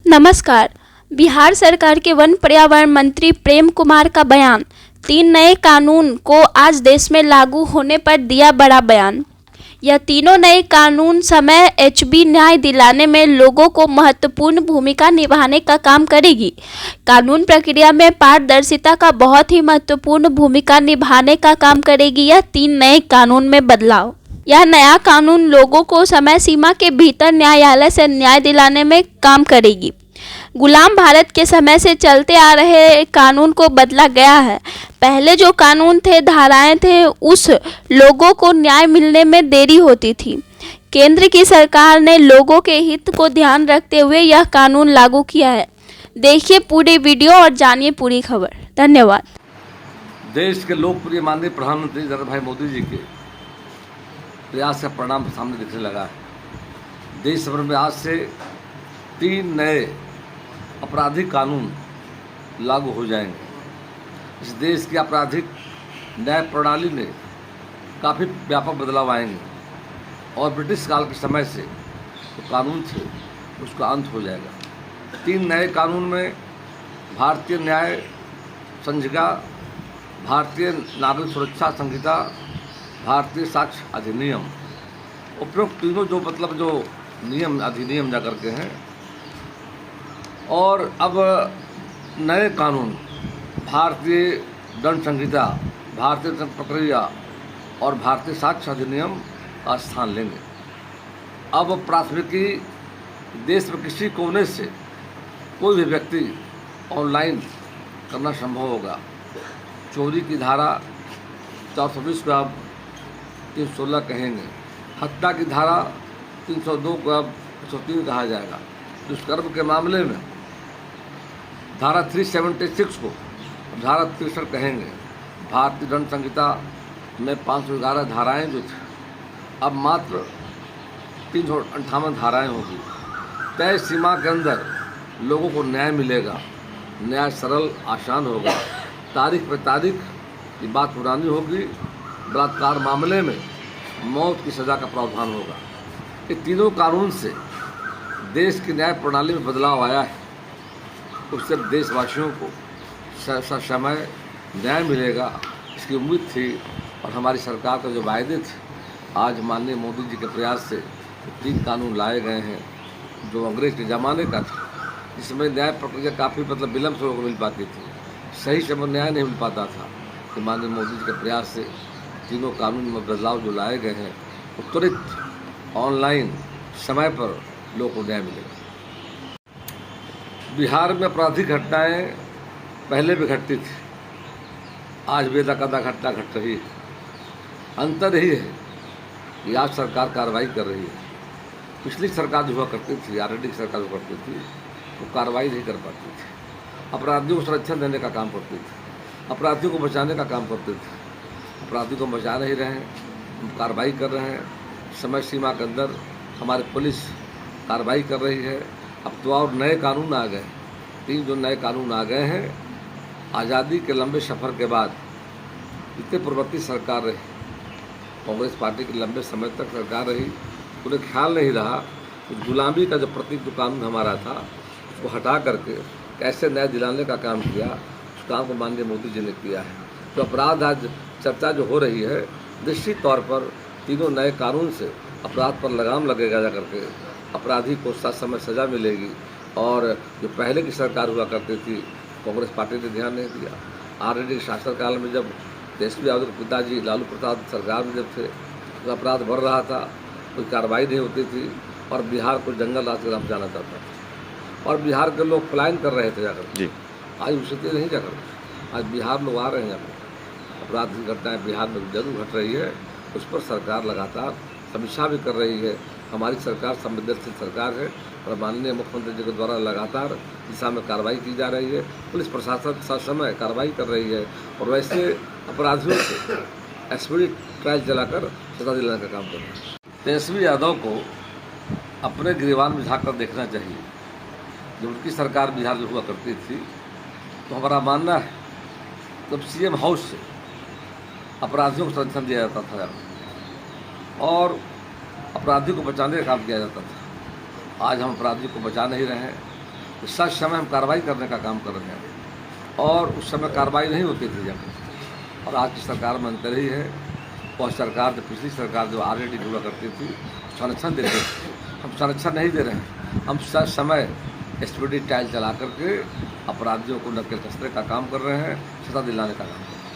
नमस्कार। बिहार सरकार के वन पर्यावरण मंत्री प्रेम कुमार का बयान। 3 नए कानून को आज देश में लागू होने पर दिया बड़ा बयान। यह तीनों नए कानून समय एचबी न्याय दिलाने में लोगों को महत्वपूर्ण भूमिका निभाने का काम करेगी। कानून प्रक्रिया में पारदर्शिता का बहुत ही महत्वपूर्ण भूमिका निभाने का काम करेगी यह 3 नए कानून में बदलाव। यह नया कानून लोगों को समय सीमा के भीतर न्यायालय से न्याय दिलाने में काम करेगी। गुलाम भारत के समय से चलते आ रहे कानून को बदला गया है। पहले जो कानून थे, धाराएं थे, उस लोगों को न्याय मिलने में देरी होती थी। केंद्र की सरकार ने लोगों के हित को ध्यान रखते हुए यह कानून लागू किया है। देखिए पूरी वीडियो और जानिए पूरी खबर। धन्यवाद। देश के लोकप्रिय माननीय प्रधानमंत्री नरेंद्र भाई मोदी जी के प्रयास का परिणाम सामने दिखने लगा है। देश भर में आज से 3 नए आपराधिक कानून लागू हो जाएंगे। इस देश की आपराधिक न्याय प्रणाली में काफ़ी व्यापक बदलाव आएंगे और ब्रिटिश काल के समय से जो कानून थे उसका अंत हो जाएगा। 3 नए कानून में भारतीय न्याय संहिता, भारतीय नागरिक सुरक्षा संहिता, भारतीय साक्ष्य अधिनियम, उपरोक्त तीनों जो नियम अधिनियम जा करके हैं। और अब नए कानून भारतीय दंड संहिता, भारतीय दंड प्रक्रिया और भारतीय साक्ष्य अधिनियम का स्थान लेंगे। अब प्राथमिकी देश में किसी कोने से कोई भी व्यक्ति ऑनलाइन करना संभव होगा। चोरी की धारा 420 को अब 316 कहेंगे। हत्या की धारा 302 को अब 103 कहा जाएगा। दुष्कर्म के मामले में धारा 376 को धारा 63 कहेंगे। भारतीय दंड संहिता में 511 धाराएं जो थी अब मात्र 358 धाराएं होगी। तय सीमा के अंदर लोगों को न्याय मिलेगा। न्याय सरल आसान होगा। तारीख पे तारीख ये बात पुरानी होगी। बलात्कार मामले में मौत की सज़ा का प्रावधान होगा। ये तीनों कानून से देश की न्याय प्रणाली में बदलाव आया है। उससे देशवासियों को समय न्याय मिलेगा, इसकी उम्मीद थी। और हमारी सरकार के जो वायदे थे, आज माननीय मोदी जी के प्रयास से 3 कानून लाए गए हैं जो अंग्रेज के ज़माने का था, जिसमें न्याय प्रक्रिया काफ़ी विलम्ब से लोगों को मिल पाती थी, सही समय न्याय नहीं मिल पाता था। तो माननीय मोदी जी के प्रयास से तीनों कानून में बदलाव जो लाए गए हैं, वो त्वरित ऑनलाइन समय पर लोगों को न्याय मिलेगा। बिहार में आपराधिक घटनाएं पहले भी घटती थी, आज बेदखल घटना घट रही है। अंतर यही है कि आज सरकार कार्रवाई कर रही है। पिछली सरकार जो हुआ करती थी, आरएलडी की सरकार जो करती थी, वो कार्रवाई नहीं कर पाती थी। अपराधियों को संरक्षण देने का काम करती थी, अपराधियों को बचाने का काम करते थे। अपराधियों को बचा नहीं रहे हैं, कार्रवाई कर रहे हैं। समय सीमा के अंदर हमारी पुलिस कार्रवाई कर रही है। अब तो और नए कानून आ गए। 3 जो नए कानून आ गए हैं, आज़ादी के लंबे सफ़र के बाद इतने पूर्ववर्ती सरकार रही, कांग्रेस पार्टी की लंबे समय तक सरकार रही, उन्हें ख्याल नहीं रहा कि गुलामी का जो प्रतीक जो कानून हमारा था उसको हटा करके कैसे न्याय दिलाने का काम किया। उस काम को माननीय मोदी जी ने किया है। तो अपराध आज चर्चा जो हो रही है, निश्चित तौर पर तीनों नए कानून से अपराध पर लगाम लगेगा जा करके अपराधी को समय सज़ा मिलेगी। और जो पहले की सरकार हुआ करती थी, कांग्रेस पार्टी ने ध्यान नहीं दिया। आरएलडी के शासनकाल में जब तेजस्वी यादव के पिताजी लालू प्रसाद सरकार में जब थे, तो अपराध बढ़ रहा था, कोई कार्रवाई नहीं होती थी और बिहार को जंगल राज के नाम जाना जाता था और बिहार के लोग पलायन कर रहे थे जाकर। आज उस स्थिति नहीं जाकर, आज बिहार लोग आ रहे हैं जाकर। अपराध की घटनाएँ बिहार में जरूर घट रही है, उस पर सरकार लगातार समीक्षा भी कर रही है। हमारी सरकार संवेदनशील सरकार है और माननीय मुख्यमंत्री जी के द्वारा लगातार दिशा में कार्रवाई की जा रही है। पुलिस प्रशासन समय कार्रवाई कर रही है और वैसे अपराधियों को एक्सपीडिट ट्रायल चलाकर सजा दिलाने का काम कर रही है। तेजस्वी यादव को अपने गिरबान में झाँक कर देखना चाहिए। जब उनकी सरकार बिहार में हुआ करती थी, तो हमारा मानना है जब सीएम हाउस से अपराधियों को संरक्षण दिया जाता था और अपराधी को बचाने का काम किया जाता था। आज हम अपराधी को बचा नहीं रहे हैं। तो सच समय हम कार्रवाई करने का काम कर रहे हैं, और उस समय कार्रवाई नहीं होती थी जब। और आज की सरकार में अंतर ही है। वह सरकार जो पिछली सरकार जो ऑलरेडी हुआ करती थी संरक्षण देते थे, हम संरक्षण नहीं दे रहे हैं। हम सच समय एसपीडी टाइल चला करके अपराधियों को नकेल कसने का काम कर रहे हैं, सजा दिलाने का काम कर रहे हैं।